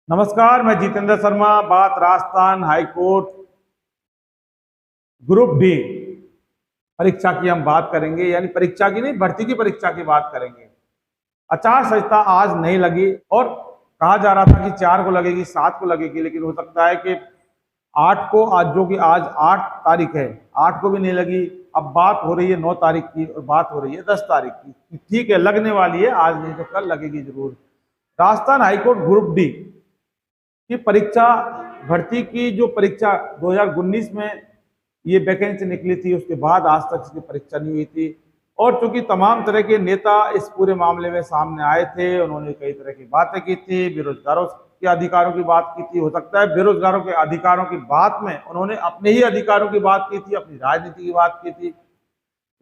नमस्कार, मैं जितेंद्र शर्मा। बात राजस्थान हाईकोर्ट ग्रुप डी परीक्षा की हम बात करेंगे, यानी परीक्षा की नहीं, भर्ती की परीक्षा की बात करेंगे। आचार संहिता आज नहीं लगी और कहा जा रहा था कि 4 को लगेगी, 7 को लगेगी, लेकिन हो सकता है कि 8 को, आज जो कि आज 8 तारीख है, 8 को भी नहीं लगी। अब बात हो रही है 9 तारीख की और बात हो रही है 10 तारीख की। ठीक है, लगने वाली है, आज नहीं तो कल लगेगी जरूर। राजस्थान हाईकोर्ट ग्रुप डी की परीक्षा, भर्ती की जो परीक्षा 2019 में ये वैकेंसी निकली थी, उसके बाद आज तक इसकी परीक्षा नहीं हुई थी। और चूंकि तमाम तरह के नेता इस पूरे मामले में सामने आए थे, उन्होंने कई तरह की बातें की थी, बेरोजगारों के अधिकारों की बात की थी। हो सकता है बेरोजगारों के अधिकारों की बात में उन्होंने अपने ही अधिकारों की बात की थी, अपनी राजनीति की बात की थी।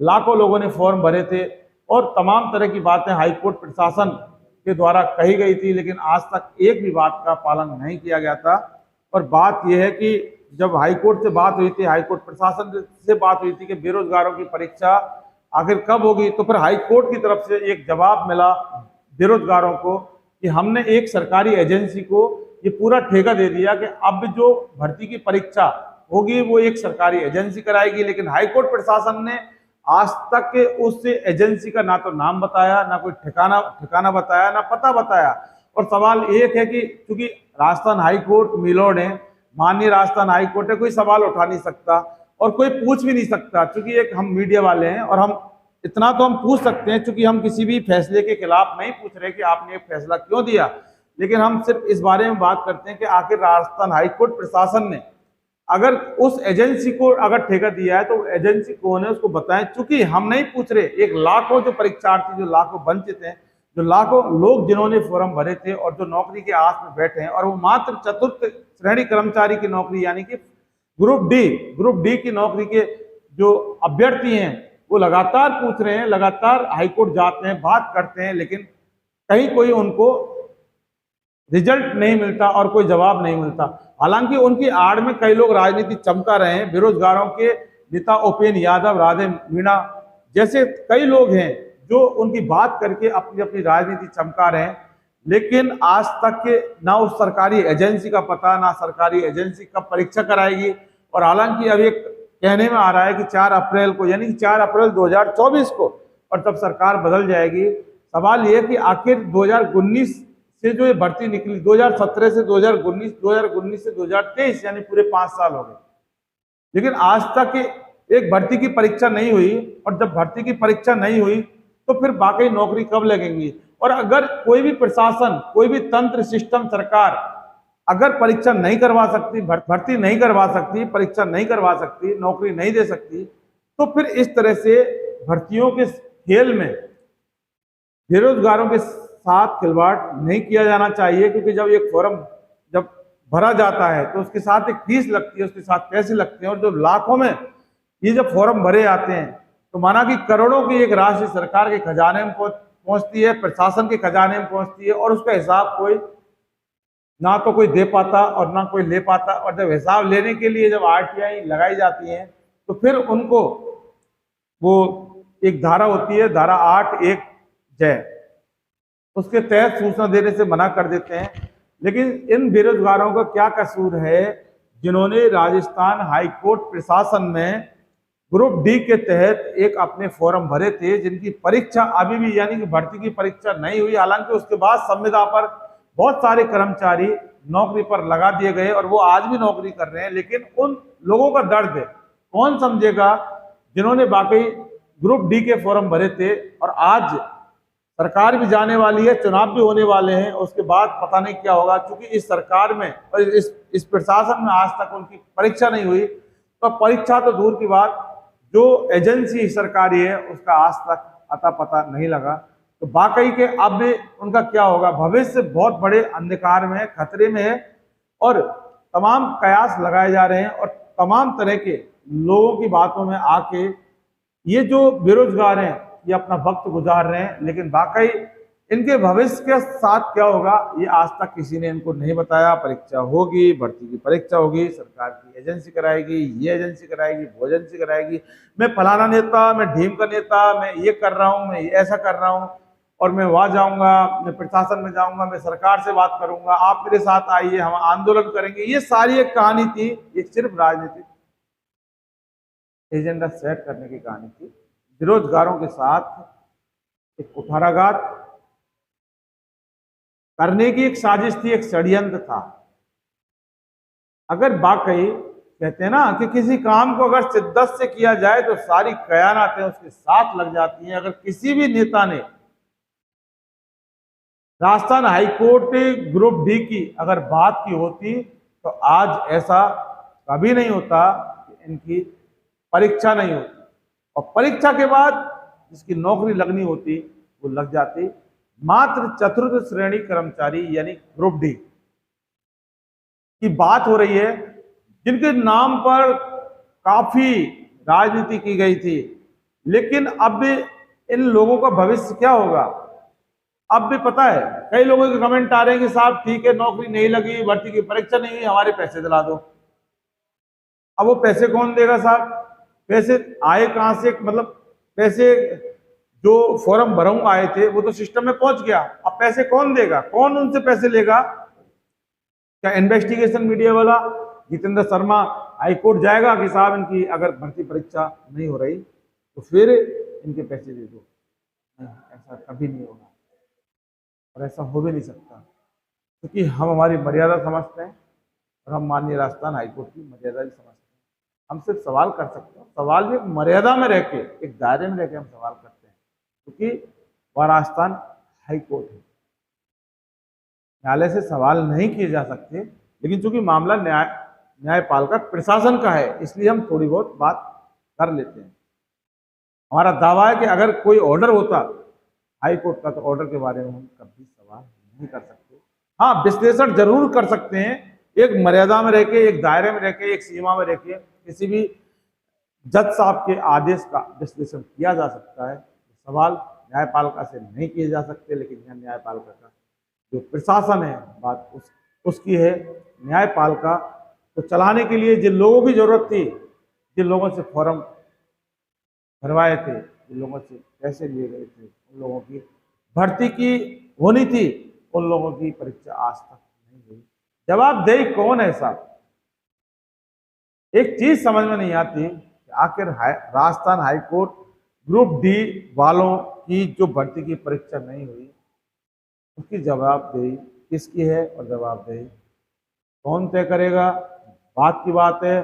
लाखों लोगों ने फॉर्म भरे थे और तमाम तरह की बातें हाईकोर्ट प्रशासन के द्वारा कही गई थी, लेकिन आज तक एक भी बात का पालन नहीं किया गया था। और बात यह है कि जब हाईकोर्ट से बात हुई थी, हाईकोर्ट प्रशासन से बात हुई थी कि बेरोजगारों की परीक्षा आखिर कब होगी, तो फिर हाईकोर्ट की तरफ से एक जवाब मिला बेरोजगारों को कि हमने एक सरकारी एजेंसी को ये पूरा ठेका दे दिया कि अब जो भर्ती की परीक्षा होगी वो एक सरकारी एजेंसी कराएगी। लेकिन हाईकोर्ट प्रशासन ने आज तक उस एजेंसी का ना तो नाम बताया, ना कोई ठिकाना बताया, ना पता बताया। और सवाल एक है कि चूंकि राजस्थान हाईकोर्ट मिलोड है, माननीय राजस्थान हाईकोर्ट है, कोई सवाल उठा नहीं सकता और कोई पूछ भी नहीं सकता। चूंकि एक हम मीडिया वाले हैं और हम इतना तो हम पूछ सकते हैं, चूंकि हम किसी भी फैसले के खिलाफ नहीं पूछ रहे कि आपने एक फैसला क्यों दिया, लेकिन हम सिर्फ इस बारे में बात करते हैं कि आखिर राजस्थान हाईकोर्ट प्रशासन ने अगर उस एजेंसी को अगर ठेका दिया है तो एजेंसी कौन है उसको बताएं। चूंकि हम नहीं पूछ रहे, एक लाखों जो परीक्षार्थी, जो लाखों वंचित हैं, जो लाखों लोग जिन्होंने फॉर्म भरे थे और जो नौकरी के आस में बैठे हैं, और वो मात्र चतुर्थ श्रेणी कर्मचारी की नौकरी यानी कि ग्रुप डी की नौकरी के जो अभ्यर्थी हैं वो लगातार पूछ रहे हैं, लगातार हाईकोर्ट जाते हैं, बात करते हैं, लेकिन कहीं कोई उनको रिजल्ट नहीं मिलता और कोई जवाब नहीं मिलता। हालांकि उनकी आड़ में कई लोग राजनीति चमका रहे हैं। बेरोजगारों के नेता उपेंद्र यादव, राधे मीणा जैसे कई लोग हैं जो उनकी बात करके अपनी अपनी राजनीति चमका रहे हैं, लेकिन आज तक के ना उस सरकारी एजेंसी का पता, ना सरकारी एजेंसी कब परीक्षा कराएगी। और हालांकि अभी एक कहने में आ रहा है कि 4 अप्रैल को, यानी कि 4 अप्रैल 2024 को, और तब सरकार बदल जाएगी। सवाल यह कि आखिर 2019 से जो ये भर्ती निकली, 2017 से 2019, 2019 से 2023, यानी पूरे 5 साल हो गए, लेकिन आज तक एक भर्ती की परीक्षा नहीं हुई। और जब भर्ती की परीक्षा नहीं हुई तो फिर बाकी नौकरी कब लगेंगी। और अगर कोई भी प्रशासन, कोई भी तंत्र, सिस्टम, सरकार अगर परीक्षा नहीं करवा सकती, भर्ती नहीं करवा सकती, परीक्षा नहीं करवा सकती, नौकरी नहीं दे सकती, तो फिर इस तरह से भर्तियों के खेल में बेरोजगारों के साथ खिलवाड़ नहीं किया जाना चाहिए। क्योंकि जब एक फॉर्म जब भरा जाता है तो उसके साथ एक फीस लगती है, उसके साथ पैसे लगते हैं, और जब लाखों में ये जब फॉर्म भरे आते हैं तो माना कि करोड़ों की एक राशि सरकार के खजाने में पहुंचती है, प्रशासन के खजाने में पहुंचती है, और उसका हिसाब कोई ना तो कोई दे पाता और ना कोई ले पाता। और जब हिसाब लेने के लिए जब आरटीआई लगाई जाती है तो फिर उनको वो एक धारा होती है, धारा 8(1) जय, उसके तहत सूचना देने से मना कर देते हैं। लेकिन इन बेरोजगारों का क्या कसूर है जिन्होंने राजस्थान हाईकोर्ट प्रशासन में ग्रुप डी के तहत एक अपने फॉर्म भरे थे, जिनकी परीक्षा अभी भी, यानी कि भर्ती की परीक्षा नहीं हुई। हालांकि उसके बाद संविदा पर बहुत सारे कर्मचारी नौकरी पर लगा दिए गए और वो आज भी नौकरी कर रहे हैं। लेकिन उन लोगों का दर्द कौन समझेगा जिन्होंने वाकई ग्रुप डी के फॉर्म भरे थे। और आज सरकार भी जाने वाली है, चुनाव भी होने वाले हैं, उसके बाद पता नहीं क्या होगा। क्योंकि इस सरकार में और इस प्रशासन में आज तक उनकी परीक्षा नहीं हुई, तो परीक्षा तो दूर की बात, जो एजेंसी सरकारी है उसका आज तक अता पता नहीं लगा। तो वाकई के अब उनका क्या होगा, भविष्य बहुत बड़े अंधकार में है, खतरे में है। और तमाम कयास लगाए जा रहे हैं और तमाम तरह के लोगों की बातों में आके ये जो बेरोजगार हैं ये अपना वक्त गुजार रहे हैं। लेकिन वाकई इनके भविष्य के साथ क्या होगा ये आज तक किसी ने इनको नहीं बताया। परीक्षा होगी, भर्ती की परीक्षा होगी, सरकार की एजेंसी कराएगी, ये एजेंसी कराएगी, वो एजेंसी कराएगी, मैं फलाना नेता, मैं ढीम का नेता, मैं ये कर रहा हूँ, मैं ऐसा कर रहा हूँ। और मैं वहां जाऊंगा, मैं प्रशासन में जाऊंगा, मैं सरकार से बात करूंगा, आप मेरे साथ आइए, हम आंदोलन करेंगे। ये सारी एक कहानी थी, ये सिर्फ राजनीतिक एजेंडा सेट करने की कहानी थी। बेरोजगारों के साथ एक कुठाराघात करने की एक साजिश थी, एक षड्यंत्र था। अगर वाकई कहते हैं ना कि किसी काम को अगर शिद्दत से किया जाए तो सारी कयानातें उसके साथ लग जाती हैं। अगर किसी भी नेता ने राजस्थान हाईकोर्ट ग्रुप डी की अगर बात की होती तो आज ऐसा कभी नहीं होता कि इनकी परीक्षा नहीं होती, और परीक्षा के बाद जिसकी नौकरी लगनी होती वो लग जाती। मात्र चतुर्थ श्रेणी कर्मचारी यानी ग्रुप डी की बात हो रही है, जिनके नाम पर काफी राजनीति की गई थी। लेकिन अब इन लोगों का भविष्य क्या होगा? अब भी पता है, कई लोगों के कमेंट आ रहे हैं कि साहब ठीक है, नौकरी नहीं लगी, भर्ती की परीक्षा नहीं हुई, हमारे पैसे दिला दो। अब वो पैसे कौन देगा साहब? पैसे आए कहां से? मतलब पैसे जो फॉर्म भरूं आए थे वो तो सिस्टम में पहुंच गया, अब पैसे कौन देगा? कौन उनसे पैसे लेगा? क्या इन्वेस्टिगेशन मीडिया वाला जितेंद्र शर्मा हाईकोर्ट जाएगा कि साहब इनकी अगर भर्ती परीक्षा नहीं हो रही तो फिर इनके पैसे दे दो? नहीं, ऐसा कभी नहीं होगा और ऐसा हो भी नहीं सकता, क्योंकि हम हमारी मर्यादा समझते हैं और हम माननीय राजस्थान हाईकोर्ट की मर्यादा भी समझते हैं। हम सिर्फ सवाल कर सकते हैं, सवाल भी एक मर्यादा में रह के, एक दायरे में रह के हम सवाल करते हैं, क्योंकि वह राजस्थान हाईकोर्ट है। न्यायालय से सवाल नहीं किए जा सकते, लेकिन चूंकि मामला न्यायपालिका प्रशासन का है, इसलिए हम थोड़ी बहुत बात कर लेते हैं। हमारा दावा है कि अगर कोई ऑर्डर होता हाई कोर्ट का तो ऑर्डर के बारे में हम कभी सवाल नहीं कर सकते। हाँ, विश्लेषण जरूर कर सकते हैं, एक मर्यादा में रह के, एक दायरे में रह के, एक सीमा में रह के किसी भी जज साहब के आदेश का विश्लेषण किया जा सकता है। सवाल न्यायपालिका से नहीं किए जा सकते, लेकिन यह न्यायपालिका का जो प्रशासन है बात उसकी है। न्यायपालिका को चलाने के लिए जिन लोगों की जरूरत थी, जिन लोगों से फॉर्म भरवाए थे, जिन लोगों से पैसे लिए गए थे, उन लोगों की भर्ती की होनी थी, उन लोगों की परीक्षा आज तक नहीं हुई। जवाबदेही कौन है साहब? एक चीज समझ में नहीं आती कि आखिर राजस्थान हाईकोर्ट ग्रुप डी वालों की जो भर्ती की परीक्षा नहीं हुई उसकी जवाबदेही किसकी है और जवाबदेही कौन तय करेगा? बात की बात है,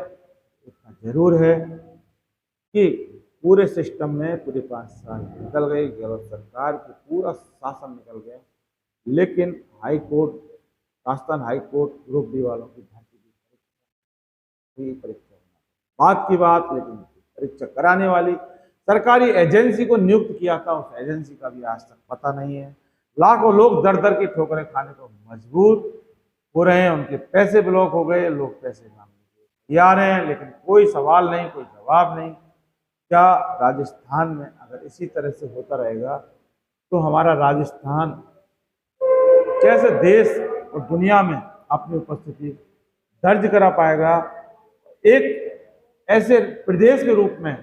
इतना जरूर है कि पूरे सिस्टम में पूरे 5 साल निकल गए, गलत सरकार की पूरा शासन निकल गया, लेकिन high court, Rajasthan high court group D वालों की भर्ती की परीक्षा बात की बात, लेकिन परीक्षा कराने वाली सरकारी एजेंसी को नियुक्त किया था, उस एजेंसी का भी आज तक पता नहीं है। लाखों लोग दर दर की ठोकरें खाने को मजबूर हो रहे हैं, उनके पैसे ब्लॉक हो गए, लोग पैसे मांगने तैयार हैं, लेकिन कोई सवाल नहीं, कोई जवाब नहीं। क्या राजस्थान में अगर इसी तरह से होता रहेगा तो हमारा राजस्थान कैसे देश और दुनिया में अपनी उपस्थिति दर्ज करा पाएगा? एक ऐसे प्रदेश के रूप में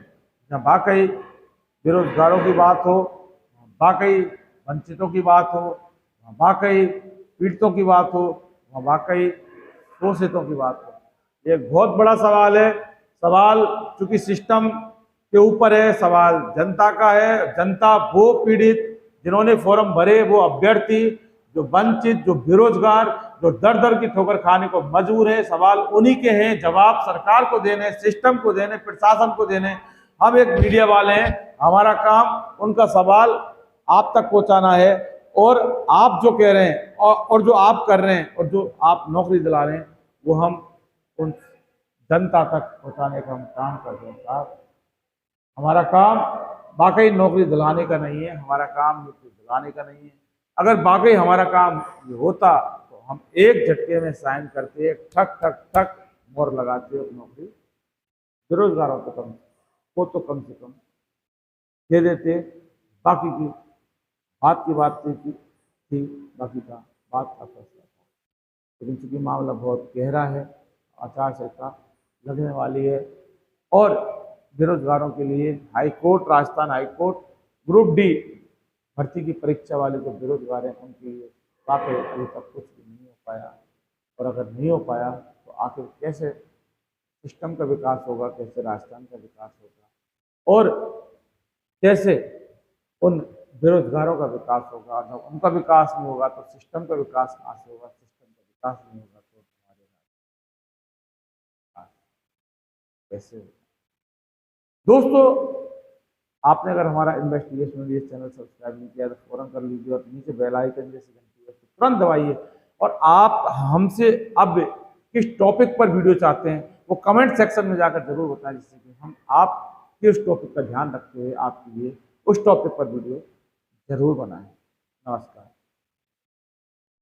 जहाँ वाकई बेरोजगारों की बात हो, वाकई वंचितों की बात हो, वाकई पीड़ितों की बात हो, वाकई शोषितों की बात हो। एक बहुत बड़ा सवाल है। सवाल चूंकि सिस्टम के ऊपर है, सवाल जनता का है। जनता वो पीड़ित जिन्होंने फॉर्म भरे, वो अभ्यर्थी जो वंचित, जो बेरोजगार, जो दर दर की ठोकर खाने को मजबूर है, सवाल उन्हीं के हैं। जवाब सरकार को देने, सिस्टम को देने, प्रशासन को देने। हम एक मीडिया वाले हैं, हमारा काम उनका सवाल आप तक पहुंचाना है, और आप जो कह रहे हैं और जो आप कर रहे हैं और जो आप नौकरी दिला रहे हैं वो हम उन जनता तक पहुंचाने का हम काम कर रहे हैं साहब। हमारा काम वाकई नौकरी दिलाने का नहीं है, हमारा काम नौकरी दिलाने का नहीं है। अगर वाकई हमारा काम ये होता तो हम एक झटके में साइन करते, ठक ठक ठक मोहर लगाते, नौकरी बेरोजगारों को तो कम से कम दे देते। बाकी की बात की बात थी, बाकी का बात का फैसला था। लेकिन चूंकि मामला बहुत गहरा है, आचार संहिता लगने वाली है और बेरोजगारों के लिए high court, Rajasthan high court group D भर्ती की परीक्षा वाले जो बेरोजगार हैं उनके लिए वाकई अभी तक कुछ भी नहीं हो पाया। और अगर नहीं हो पाया तो आखिर कैसे सिस्टम का विकास होगा, कैसे राजस्थान का विकास होगा और कैसे उन बेरोजगारों का विकास होगा। जब उनका विकास नहीं होगा तो सिस्टम का विकास कहाँ से होगा, सिस्टम का विकास नहीं होगा तो हमारे राजस्थान कैसे होगा। दोस्तों, आपने अगर हमारा इन्वेस्टिगेशन वीडियो चैनल सब्सक्राइब नहीं किया तो फौरन कर लीजिए और नीचे बेल आइकन जैसी घंटी है तो तुरंत दबाइए। और आप हमसे अब किस टॉपिक पर वीडियो चाहते हैं वो कमेंट सेक्शन में जाकर जरूर बताएं, जिससे कि हम आप किस टॉपिक का ध्यान रखते हुए आपके लिए उस टॉपिक पर वीडियो जरूर बनाएं। नमस्कार।